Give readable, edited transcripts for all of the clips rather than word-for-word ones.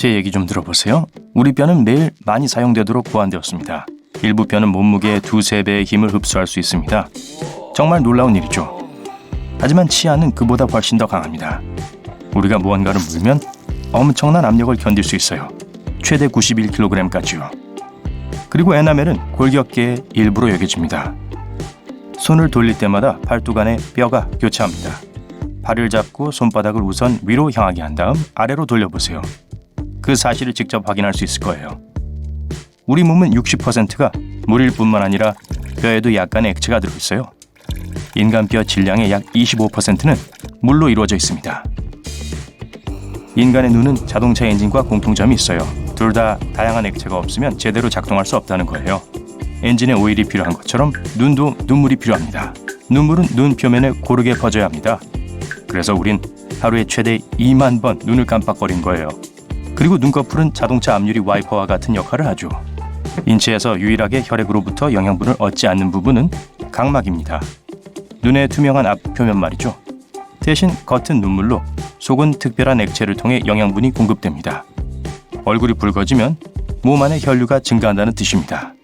제 얘기 좀 들어보세요. 우리 뼈는 매일 많이 사용되도록 보완되었습니다. 일부 뼈는 몸무게의 2~3배의 힘을 흡수할 수 있습니다. 정말 놀라운 일이죠. 하지만 치아는 그보다 훨씬 더 강합니다. 우리가 무언가를 물면 엄청난 압력을 견딜 수 있어요. 최대 91kg까지요. 그리고 에나멜은 골격계의 일부로 여겨집니다. 손을 돌릴 때마다 팔뚝 안에 뼈가 교차합니다. 발을 잡고 손바닥을 우선 위로 향하게 한 다음 아래로 돌려보세요. 그 사실을 직접 확인할 수 있을 거예요. 우리 몸은 60%가 물일 뿐만 아니라 뼈에도 약간의 액체가 들어있어요. 인간 뼈 질량의 약 25%는 물로 이루어져 있습니다. 인간의 눈은 자동차 엔진과 공통점이 있어요. 둘 다 다양한 액체가 없으면 제대로 작동할 수 없다는 거예요. 엔진에 오일이 필요한 것처럼 눈도 눈물이 필요합니다. 눈물은 눈 표면에 고르게 퍼져야 합니다. 그래서 우린 하루에 최대 2만 번 눈을 깜빡거린 거예요. 그리고 눈꺼풀은 자동차 앞유리 와이퍼와 같은 역할을 하죠. 인체에서 유일하게 혈액으로부터 영양분을 얻지 않는 부분은 각막입니다. 눈의 투명한 앞표면 말이죠. 대신 겉은 눈물로 속은 특별한 액체를 통해 영양분이 공급됩니다. 얼굴이 붉어지면 몸 안의 혈류가 증가한다는 뜻입니다.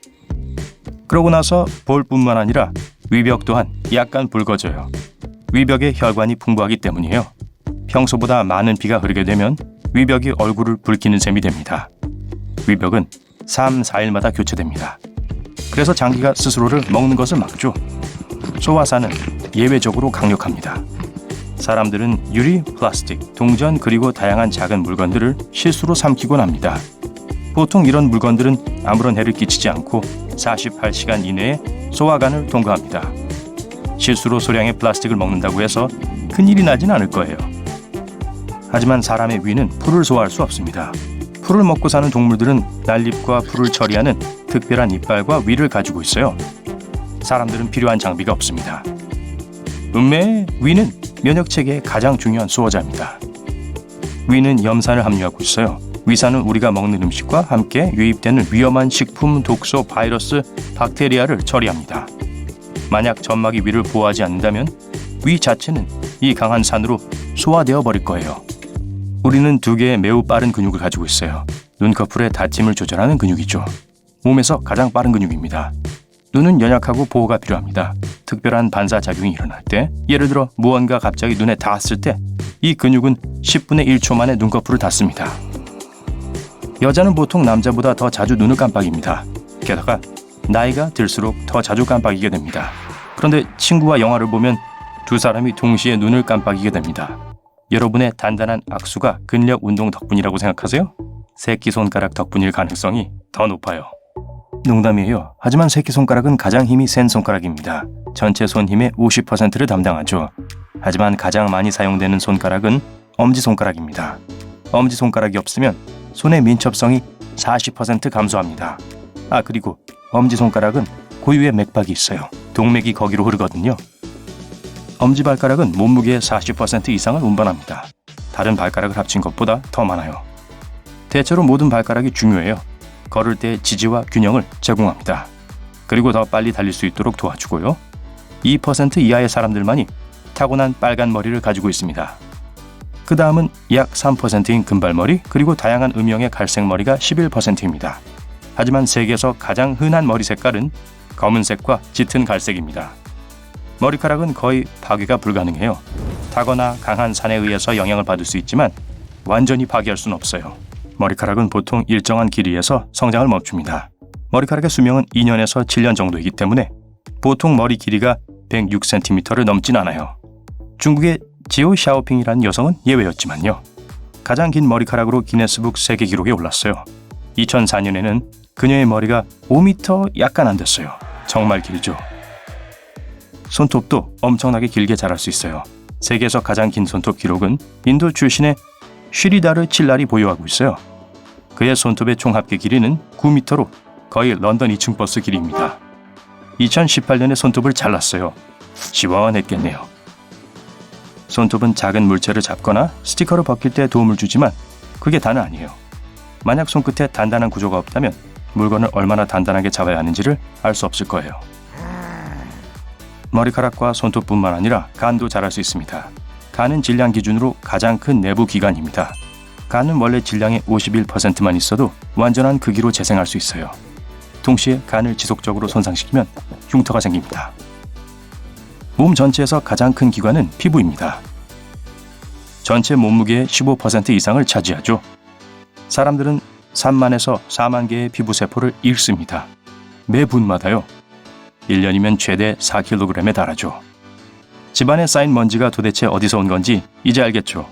그러고 나서 볼뿐만 아니라 위벽 또한 약간 붉어져요. 위벽에 혈관이 풍부하기 때문이에요. 평소보다 많은 피가 흐르게 되면 위벽이 얼굴을 붉히는 셈이 됩니다. 위벽은 3~4일마다 교체됩니다. 그래서 장기가 스스로를 먹는 것을 막죠. 소화사는 예외적으로 강력합니다. 사람들은 유리, 플라스틱, 동전 그리고 다양한 작은 물건들을 실수로 삼키곤 합니다. 보통 이런 물건들은 아무런 해를 끼치지 않고 48시간 이내에 소화관을 통과합니다. 실수로 소량의 플라스틱을 먹는다고 해서 큰일이 나진 않을 거예요. 하지만 사람의 위는 풀을 소화할 수 없습니다. 풀을 먹고 사는 동물들은 난잎과 풀을 처리하는 특별한 이빨과 위를 가지고 있어요. 사람들은 필요한 장비가 없습니다. 음메 위는 면역체계의 가장 중요한 수호자입니다. 위는 염산을 함유하고 있어요. 위산은 우리가 먹는 음식과 함께 유입되는 위험한 식품, 독소, 바이러스, 박테리아를 처리합니다. 만약 점막이 위를 보호하지 않는다면 위 자체는 이 강한 산으로 소화되어 버릴 거예요. 우리는 2개의 매우 빠른 근육을 가지고 있어요. 눈꺼풀의 닫힘을 조절하는 근육이죠. 몸에서 가장 빠른 근육입니다. 눈은 연약하고 보호가 필요합니다. 특별한 반사작용이 일어날 때, 예를 들어 무언가 갑자기 눈에 닿았을 때 이 근육은 10분의 1초 만에 눈꺼풀을 닫습니다. 여자는 보통 남자보다 더 자주 눈을 깜빡입니다. 게다가 나이가 들수록 더 자주 깜빡이게 됩니다. 그런데 친구와 영화를 보면 2 사람이 동시에 눈을 깜빡이게 됩니다. 여러분의 단단한 악수가 근력 운동 덕분이라고 생각하세요? 새끼손가락 덕분일 가능성이 더 높아요. 농담이에요. 하지만 새끼손가락은 가장 힘이 센 손가락입니다. 전체 손 힘의 50%를 담당하죠. 하지만 가장 많이 사용되는 손가락은 엄지손가락입니다. 엄지손가락이 없으면 손의 민첩성이 40% 감소합니다. 그리고 엄지손가락은 고유의 맥박이 있어요. 동맥이 거기로 흐르거든요. 엄지발가락은 몸무게의 40% 이상을 운반합니다. 다른 발가락을 합친 것보다 더 많아요. 대체로 모든 발가락이 중요해요. 걸을 때 지지와 균형을 제공합니다. 그리고 더 빨리 달릴 수 있도록 도와주고요. 2% 이하의 사람들만이 타고난 빨간 머리를 가지고 있습니다. 그 다음은 약 3%인 금발머리, 그리고 다양한 음영의 갈색 머리가 11%입니다. 하지만 세계에서 가장 흔한 머리 색깔은 검은색과 짙은 갈색입니다. 머리카락은 거의 파괴가 불가능해요. 타거나 강한 산에 의해서 영향을 받을 수 있지만 완전히 파괴할 수는 없어요. 머리카락은 보통 일정한 길이에서 성장을 멈춥니다. 머리카락의 수명은 2년에서 7년 정도이기 때문에 보통 머리 길이가 106cm를 넘진 않아요. 중국의 지오 샤오핑이라는 여성은 예외였지만요. 가장 긴 머리카락으로 기네스북 세계 기록에 올랐어요. 2004년에는 그녀의 머리가 5m 약간 안 됐어요. 정말 길죠. 손톱도 엄청나게 길게 자랄 수 있어요. 세계에서 가장 긴 손톱 기록은 인도 출신의 쉬리다르 칠랄이 보유하고 있어요. 그의 손톱의 총 합계 길이는 9m로 거의 런던 2층 버스 길이입니다. 2018년에 손톱을 잘랐어요. 시원했겠네요. 손톱은 작은 물체를 잡거나 스티커를 벗길 때 도움을 주지만 그게 다는 아니에요. 만약 손끝에 단단한 구조가 없다면 물건을 얼마나 단단하게 잡아야 하는지를 알 수 없을 거예요. 머리카락과 손톱뿐만 아니라 간도 자랄 수 있습니다. 간은 질량 기준으로 가장 큰 내부 기관입니다. 간은 원래 질량의 51%만 있어도 완전한 크기로 재생할 수 있어요. 동시에 간을 지속적으로 손상시키면 흉터가 생깁니다. 몸 전체에서 가장 큰 기관은 피부입니다. 전체 몸무게의 15% 이상을 차지하죠. 사람들은 3만에서 4만 개의 피부세포를 잃습니다. 매 분마다요. 1년이면 최대 4kg에 달하죠. 집안에 쌓인 먼지가 도대체 어디서 온 건지 이제 알겠죠.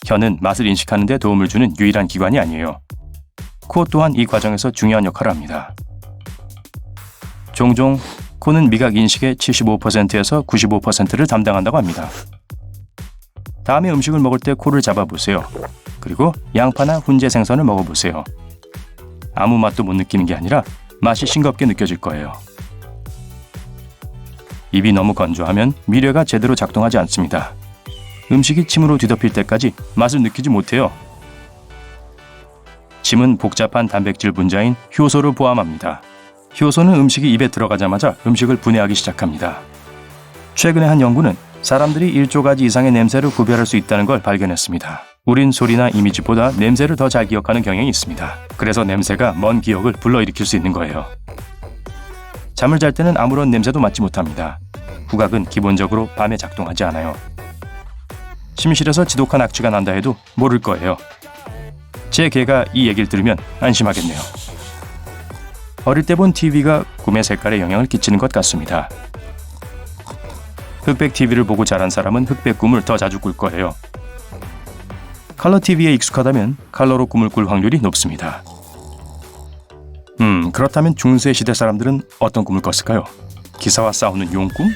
혀는 맛을 인식하는 데 도움을 주는 유일한 기관이 아니에요. 코 또한 이 과정에서 중요한 역할을 합니다. 종종 코는 미각 인식의 75%에서 95%를 담당한다고 합니다. 다음에 음식을 먹을 때 코를 잡아보세요. 그리고 양파나 훈제 생선을 먹어보세요. 아무 맛도 못 느끼는 게 아니라 맛이 싱겁게 느껴질 거예요. 입이 너무 건조하면 미뢰가 제대로 작동하지 않습니다. 음식이 침으로 뒤덮일 때까지 맛을 느끼지 못해요. 침은 복잡한 단백질 분자인 효소를 포함합니다. 효소는 음식이 입에 들어가자마자 음식을 분해하기 시작합니다. 최근에 한 연구는 사람들이 1조 가지 이상의 냄새를 구별할 수 있다는 걸 발견했습니다. 우린 소리나 이미지보다 냄새를 더 잘 기억하는 경향이 있습니다. 그래서 냄새가 먼 기억을 불러일으킬 수 있는 거예요. 잠을 잘 때는 아무런 냄새도 맡지 못합니다. 후각은 기본적으로 밤에 작동하지 않아요. 침실에서 지독한 악취가 난다 해도 모를 거예요. 제 개가 이 얘기를 들으면 안심하겠네요. 어릴 때 본 TV가 꿈의 색깔에 영향을 끼치는 것 같습니다. 흑백 TV를 보고 자란 사람은 흑백 꿈을 더 자주 꿀 거예요. 컬러 TV에 익숙하다면 컬러로 꿈을 꿀 확률이 높습니다. 그렇다면 중세 시대 사람들은 어떤 꿈을 꿨을까요? 기사와 싸우는 용꿈?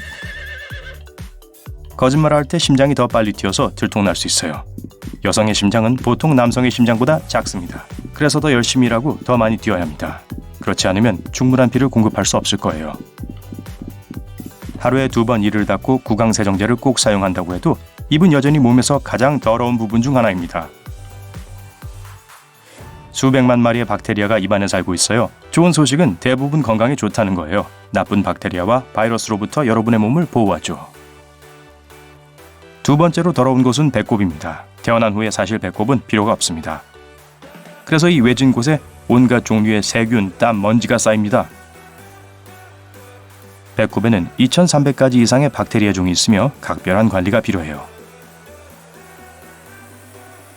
거짓말을 할 때 심장이 더 빨리 뛰어서 들통날 수 있어요. 여성의 심장은 보통 남성의 심장보다 작습니다. 그래서 더 열심히 일하고 더 많이 뛰어야 합니다. 그렇지 않으면 충분한 피를 공급할 수 없을 거예요. 하루에 2번 이를 닦고 구강세정제를 꼭 사용한다고 해도 입은 여전히 몸에서 가장 더러운 부분 중 하나입니다. 수백만 마리의 박테리아가 입안에 살고 있어요. 좋은 소식은 대부분 건강에 좋다는 거예요. 나쁜 박테리아와 바이러스로부터 여러분의 몸을 보호하죠. 두 번째로 더러운 곳은 배꼽입니다. 태어난 후에 사실 배꼽은 필요가 없습니다. 그래서 이 외진 곳에 온갖 종류의 세균, 땀, 먼지가 쌓입니다. 배꼽에는 2,300가지 이상의 박테리아 종이 있으며 각별한 관리가 필요해요.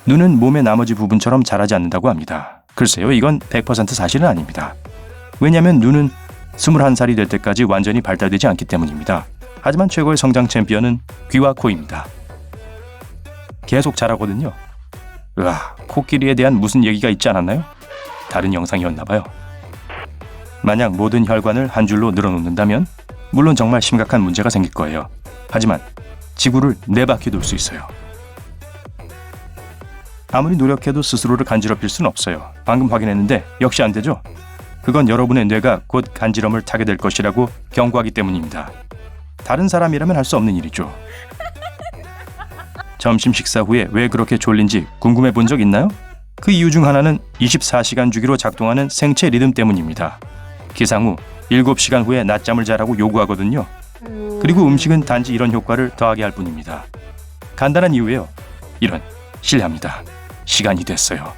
눈은 몸의 나머지 부분처럼 자라지 않는다고 합니다. 글쎄요, 이건 100% 사실은 아닙니다. 왜냐하면 눈은 21살이 될 때까지 완전히 발달되지 않기 때문입니다. 하지만 최고의 성장 챔피언은 귀와 코입니다. 계속 자라거든요. 코끼리에 대한 무슨 얘기가 있지 않았나요? 다른 영상이었나봐요. 만약 모든 혈관을 한 줄로 늘어놓는다면 물론 정말 심각한 문제가 생길 거예요. 하지만 지구를 4바퀴 돌 수 있어요. 아무리 노력해도 스스로를 간지럽힐 수는 없어요. 방금 확인했는데 역시 안 되죠? 그건 여러분의 뇌가 곧 간지럼을 타게 될 것이라고 경고하기 때문입니다. 다른 사람이라면 할 수 없는 일이죠. 점심 식사 후에 왜 그렇게 졸린지 궁금해 본 적 있나요? 그 이유 중 하나는 24시간 주기로 작동하는 생체 리듬 때문입니다. 기상 후 7시간 후에 낮잠을 자라고 요구하거든요. 그리고 음식은 단지 이런 효과를 더하게 할 뿐입니다. 간단한 이유예요. 실례합니다. 시간이 됐어요.